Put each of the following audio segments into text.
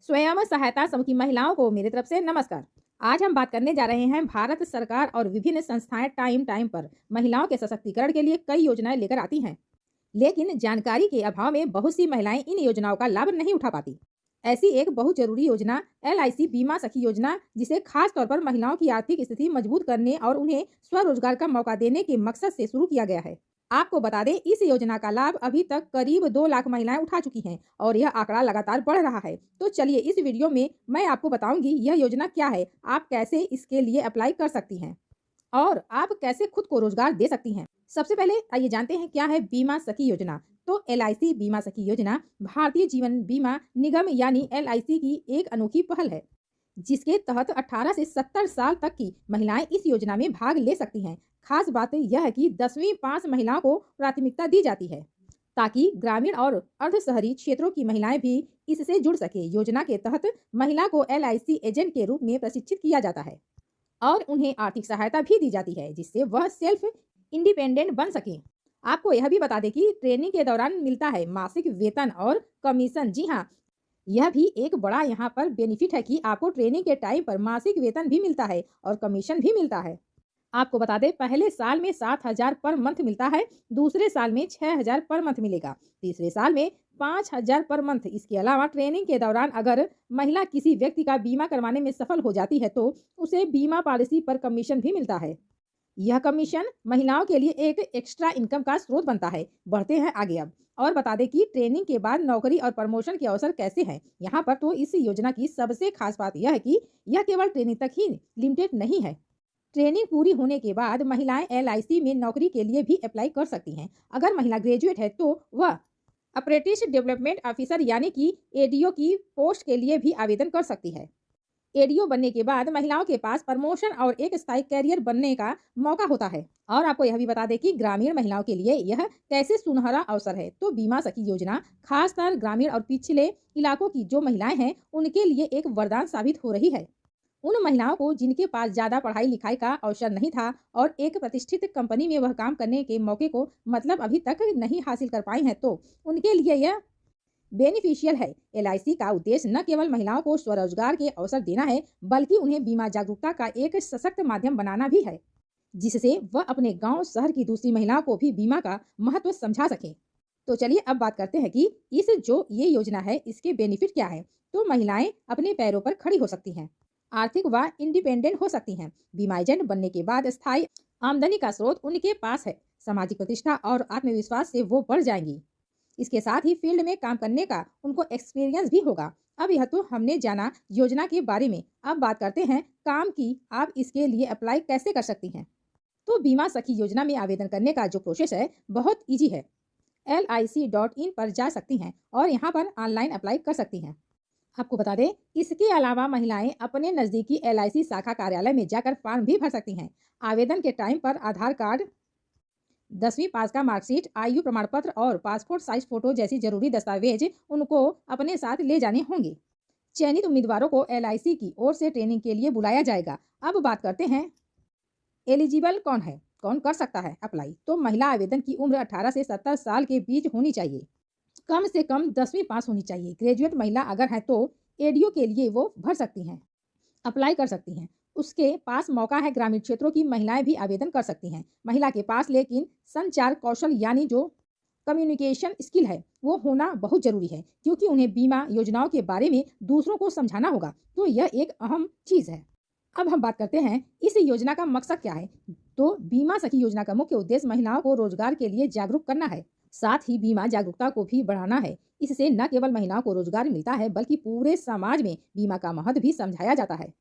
स्वयं सहायता समूह की महिलाओं को मेरी तरफ से नमस्कार। आज हम बात करने जा रहे हैं भारत सरकार और विभिन्न संस्थाएं टाइम टाइम पर महिलाओं के सशक्तिकरण के लिए कई योजनाएं लेकर आती हैं, लेकिन जानकारी के अभाव में बहुत सी महिलाएं इन योजनाओं का लाभ नहीं उठा पाती। ऐसी एक बहुत जरूरी योजना LIC बीमा सखी योजना, जिसे खास तौर पर महिलाओं की आर्थिक स्थिति मजबूत करने और उन्हें स्वरोजगार का मौका देने के मकसद से शुरू किया गया है। आपको बता दें, इस योजना का लाभ अभी तक करीब 2 लाख महिलाएं उठा चुकी हैं और यह आंकड़ा लगातार बढ़ रहा है। तो चलिए इस वीडियो में मैं आपको बताऊंगी यह योजना क्या है, आप कैसे इसके लिए अप्लाई कर सकती हैं और आप कैसे खुद को रोजगार दे सकती हैं। सबसे पहले आइए जानते हैं क्या है बीमा सखी योजना। तो LIC बीमा सखी योजना भारतीय जीवन बीमा निगम यानी LIC की एक अनोखी पहल है, जिसके तहत 18 से 70 साल तक की महिलाएं इस योजना में भाग ले सकती हैं। खास बात यह है कि 10वीं पास महिलाओं को प्राथमिकता दी जाती है, ताकि ग्रामीण और अर्ध शहरी क्षेत्रों की महिलाएं भी इससे जुड़ सके। योजना के तहत महिला को LIC एजेंट के रूप में प्रशिक्षित किया जाता है और उन्हें आर्थिक सहायता भी दी जाती है, जिससे वह सेल्फ इंडिपेंडेंट बन सके। आपको यह भी बता दें कि ट्रेनिंग के दौरान मिलता है मासिक वेतन और कमीशन। जी हाँ, यह भी एक बड़ा यहाँ पर बेनिफिट है कि आपको ट्रेनिंग के टाइम पर मासिक वेतन भी मिलता है और कमीशन भी मिलता है। आपको बता दें, पहले साल में 7,000 पर मंथ मिलता है, दूसरे साल में 6,000 पर मंथ मिलेगा, तीसरे साल में 5,000 पर मंथ। इसके अलावा ट्रेनिंग के दौरान अगर महिला किसी व्यक्ति का बीमा करवाने में सफल हो जाती है तो उसे बीमा पॉलिसी पर कमीशन भी मिलता है। यह कमीशन महिलाओं के लिए एक एक्स्ट्रा इनकम का स्रोत बनता है। बढ़ते हैं आगे अब और बता दें कि ट्रेनिंग के बाद नौकरी और प्रमोशन के अवसर कैसे हैं। यहाँ पर तो इस योजना की सबसे खास बात यह है कि यह केवल ट्रेनिंग तक ही लिमिटेड नहीं है। ट्रेनिंग पूरी होने के बाद महिलाएं LIC में नौकरी के लिए भी अप्लाई कर सकती हैं। अगर महिला ग्रेजुएट है तो वह अप्रेंटिस डेवलपमेंट ऑफिसर यानी कि ADO की पोस्ट के लिए भी आवेदन कर सकती है। ADO बनने के बाद महिलाओं के पास प्रमोशन और एक स्थायी कैरियर बनने का मौका होता है। और आपको यह भी बता दें कि ग्रामीण महिलाओं के लिए यह कैसे सुनहरा अवसर है। तो बीमा सखी योजना खासकर ग्रामीण और पिछले इलाकों की जो महिलाएं हैं उनके लिए एक वरदान साबित हो रही है। उन महिलाओं को जिनके पास ज़्यादा पढ़ाई लिखाई का अवसर नहीं था और एक प्रतिष्ठित कंपनी में वह काम करने के मौके को अभी तक नहीं हासिल कर पाई हैं, तो उनके लिए यह बेनिफिशियल है। LIC का उद्देश्य न केवल महिलाओं को स्वरोजगार के अवसर देना है, बल्कि उन्हें बीमा जागरूकता का एक सशक्त माध्यम बनाना भी है, जिससे वह अपने गांव शहर की दूसरी महिलाओं को भी बीमा का महत्व समझा सके। तो चलिए अब बात करते हैं कि ये योजना है इसके बेनिफिट क्या है। तो महिलाएं अपने पैरों पर खड़ी हो सकती हैं, आर्थिक व इंडिपेंडेंट हो सकती हैं। बीमा एजेंट बनने के बाद स्थायी आमदनी का स्रोत उनके पास है, सामाजिक प्रतिष्ठा और आत्मविश्वास से वो बढ़ जाएंगी। इसके साथ ही फील्ड में काम करने का उनको एक्सपीरियंस भी होगा। अब यह तो हमने जाना योजना के बारे में, अब बात करते हैं काम की। आप इसके लिए अप्लाई कैसे कर सकती हैं। तो बीमा सखी योजना में आवेदन करने का जो प्रोसेस है बहुत ईजी है। LIC.in पर जा सकती हैं और यहाँ पर ऑनलाइन अप्लाई कर सकती हैं। आपको बता दें, इसके अलावा महिलाएं अपने नज़दीकी LIC शाखा कार्यालय में जाकर फॉर्म भी भर सकती हैं। आवेदन के टाइम पर आधार कार्ड, 10वीं पास का मार्कशीट, आयु प्रमाण पत्र और पासपोर्ट साइज फोटो जैसी जरूरी दस्तावेज उनको अपने साथ ले जाने होंगे। चयनित उम्मीदवारों को LIC की ओर से ट्रेनिंग के लिए बुलाया जाएगा। अब बात करते हैं एलिजिबल कौन है, कौन कर सकता है अप्लाई। तो महिला आवेदन की उम्र 18 से 70 साल के बीच होनी चाहिए, कम से कम 10वीं पास होनी चाहिए। ग्रेजुएट महिला अगर है तो ADO के लिए वो भर सकती हैं, अप्लाई कर सकती हैं। उसके पास मौका है। ग्रामीण क्षेत्रों की महिलाएं भी आवेदन कर सकती हैं। महिला के पास लेकिन संचार कौशल यानी जो कम्युनिकेशन स्किल है वो होना बहुत जरूरी है, क्योंकि उन्हें बीमा योजनाओं के बारे में दूसरों को समझाना होगा। तो यह एक अहम चीज़ है। अब हम बात करते हैं इस योजना का मकसद क्या है। तो बीमा सखी योजना का मुख्य उद्देश्य महिलाओं को रोजगार के लिए जागरूक करना है, साथ ही बीमा जागरूकता को भी बढ़ाना है। इससे न केवल महिलाओं को रोजगार मिलता है, बल्कि पूरे समाज में बीमा का महत्व भी समझाया जाता है।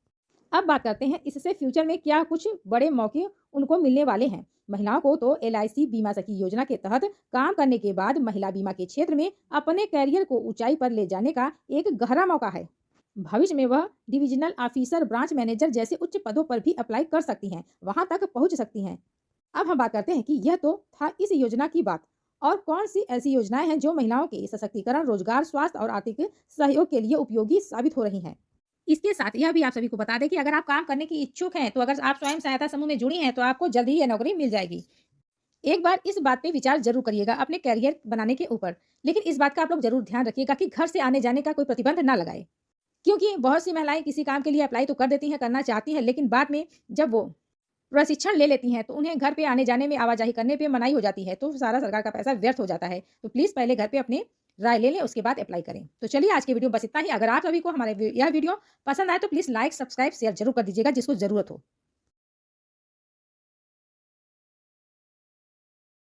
अब बात करते हैं इससे फ्यूचर में क्या कुछ बड़े मौके उनको मिलने वाले हैं। महिलाओं को तो LIC बीमा सखी योजना के तहत काम करने के बाद महिला बीमा के क्षेत्र में अपने कैरियर को ऊंचाई पर ले जाने का एक गहरा मौका है। भविष्य में वह डिविजनल ऑफिसर, ब्रांच मैनेजर जैसे उच्च पदों पर भी अप्लाई कर सकती हैं, वहां तक पहुंच सकती हैं। अब हम बात करते हैं कि यह तो था इस योजना की बात, और कौन सी ऐसी योजनाएं हैं जो महिलाओं के सशक्तिकरण, रोजगार, स्वास्थ्य और आर्थिक सहयोग के लिए उपयोगी साबित हो रही हैं। इसके साथ यह भी आप सभी को बता दें कि अगर आप काम करने की इच्छुक हैं, तो अगर आप स्वयं सहायता समूह में जुड़ी हैं, तो आपको जल्द ही यह नौकरी मिल जाएगी। एक बार इस बात पे विचार जरूर करिएगा अपने करियर बनाने के ऊपर, लेकिन इस बात का आप लोग जरूर ध्यान रखिएगा कि घर से आने जाने का कोई प्रतिबंध ना लगाए। क्योंकि बहुत सी महिलाएं किसी काम के लिए अप्लाई तो कर देती हैं, करना चाहती हैं, लेकिन बाद में जब वो प्रशिक्षण ले लेती हैं, तो उन्हें घर पे आने-जाने में, आवाजाही करने पे मनाही हो जाती है, तो सारा सरकार का पैसा व्यर्थ हो जाता है। तो प्लीज़ पहले घर पे अपनी राय ले लें, उसके बाद अप्लाई करें। तो चलिए आज की वीडियो बस इतना ही। अगर आप सभी को हमारे यह वीडियो पसंद आए तो प्लीज़ लाइक, सब्सक्राइब, शेयर ज़रूर कर दीजिएगा जिसको ज़रूरत हो।